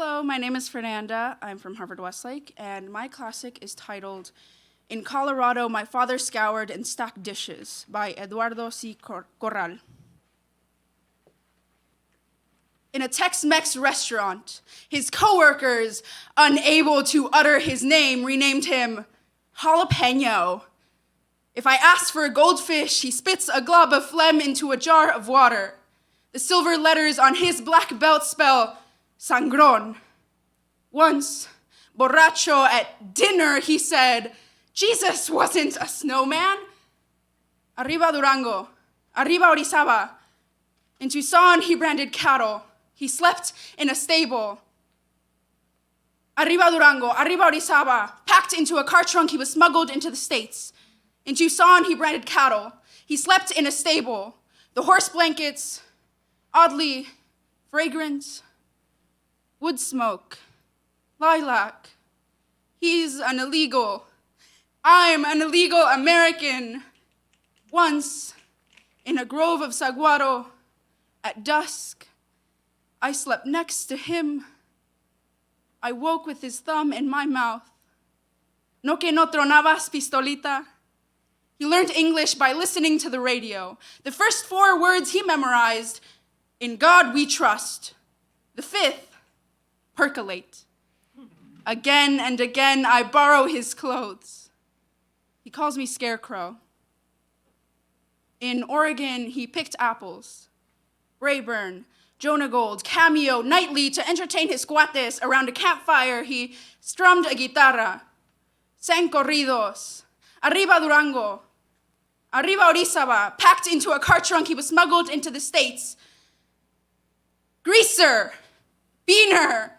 Hello, my name is Fernanda. I'm from Harvard-Westlake, and my classic is titled In Colorado, My Father Scoured and Stacked Dishes by Eduardo C. Corral. In a Tex-Mex restaurant, his coworkers, unable to utter his name, renamed him Jalapeno. If I ask for a goldfish, he spits a glob of phlegm into a jar of water. The silver letters on his black belt spell Sangron. Once, borracho at dinner, he said, Jesus wasn't a snowman. Arriba Durango, arriba Orizaba. In Tucson, he branded cattle. He slept in a stable. Arriba Durango, arriba Orizaba. Packed into a car trunk, he was smuggled into the States. In Tucson, he branded cattle. He slept in a stable. The horse blankets, oddly fragrant. Wood smoke, lilac. He's an illegal. I'm an illegal American. Once, in a grove of saguaro, at dusk, I slept next to him. I woke with his thumb in my mouth. No que no tronabas, pistolita. He learned English by listening to the radio. The first 4 words he memorized, in God we trust. The 5th, percolate. Again and again, I borrow his clothes. He calls me Scarecrow. In Oregon, he picked apples. Rayburn, Jonah Gold, Cameo, nightly to entertain his cuates around a campfire, he strummed a guitarra. Sang corridos. Arriba Durango. Arriba Orizaba. Packed into a car trunk, he was smuggled into the States. Greaser. Beaner.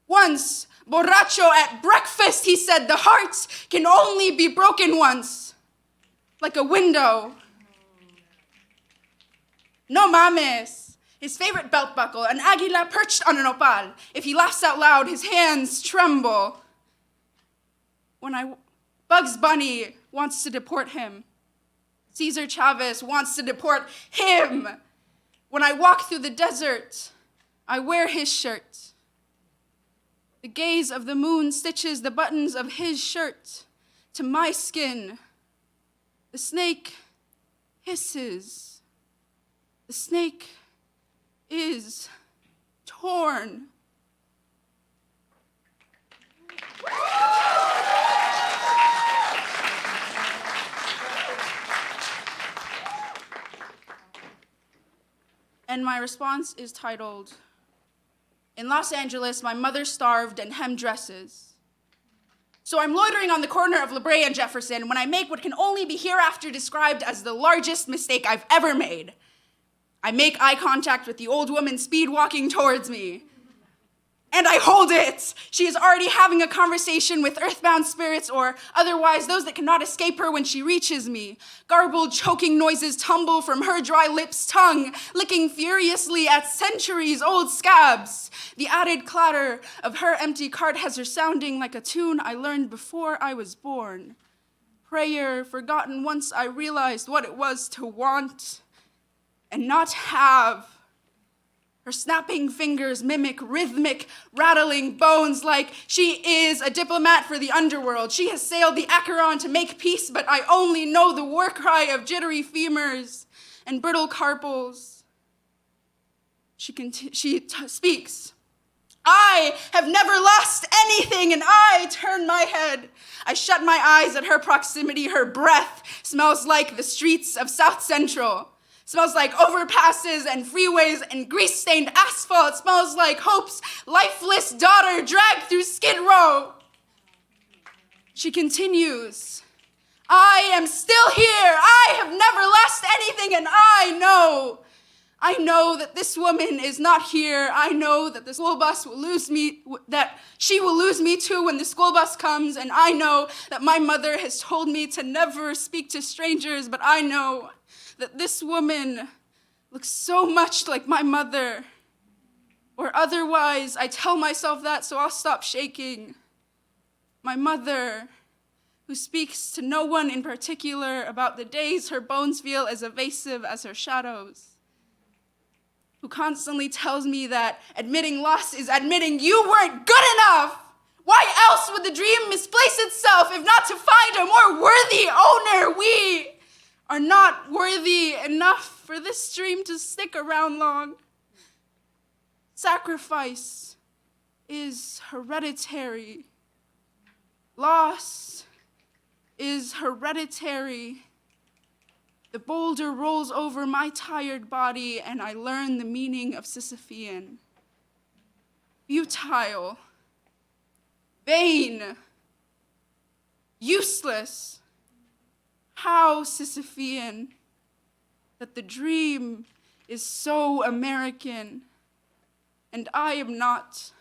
Once, borracho at breakfast, he said, the heart can only be broken once, like a window. No mames. His favorite belt buckle, an águila perched on an opal. If he laughs out loud, his hands tremble. Bugs Bunny wants to deport him. Cesar Chavez wants to deport him. When I walk through the desert, I wear his shirt. The gaze of the moon stitches the buttons of his shirt to my skin. The snake hisses. The snake is torn. And my response is titled, In Los Angeles, my mother starved and hemmed dresses. So I'm loitering on the corner of La Brea and Jefferson when I make what can only be hereafter described as the largest mistake I've ever made. I make eye contact with the old woman speed walking towards me. And I hold it. She is already having a conversation with earthbound spirits or otherwise those that cannot escape her when she reaches me. Garbled, choking noises tumble from her dry lips' tongue, licking furiously at centuries-old scabs. The added clatter of her empty cart has her sounding like a tune I learned before I was born. Prayer forgotten once I realized what it was to want and not have. Her snapping fingers mimic rhythmic, rattling bones like she is a diplomat for the underworld. She has sailed the Acheron to make peace, but I only know the war cry of jittery femurs and brittle carpals. She speaks. I have never lost anything, and I turn my head. I shut my eyes at her proximity. Her breath smells like the streets of South Central. Smells like overpasses and freeways and grease-stained asphalt. Smells like Hope's lifeless daughter dragged through Skid Row. She continues, I am still here. I have never lost anything, and I know that this woman is not here. I know that the school bus will lose me, that she will lose me too when the school bus comes, and I know that my mother has told me to never speak to strangers, but I know that this woman looks so much like my mother. Or otherwise, I tell myself that so I'll stop shaking. My mother, who speaks to no one in particular about the days her bones feel as evasive as her shadows. who constantly tells me that admitting loss is admitting you weren't good enough. Why else would the dream misplace itself if not to find a more worthy owner? We are not worthy enough for this dream to stick around long. Sacrifice is hereditary. Loss is hereditary. The boulder rolls over my tired body, and I learn the meaning of Sisyphean. Futile, vain, useless. How Sisyphean that the dream is so American, and I am not.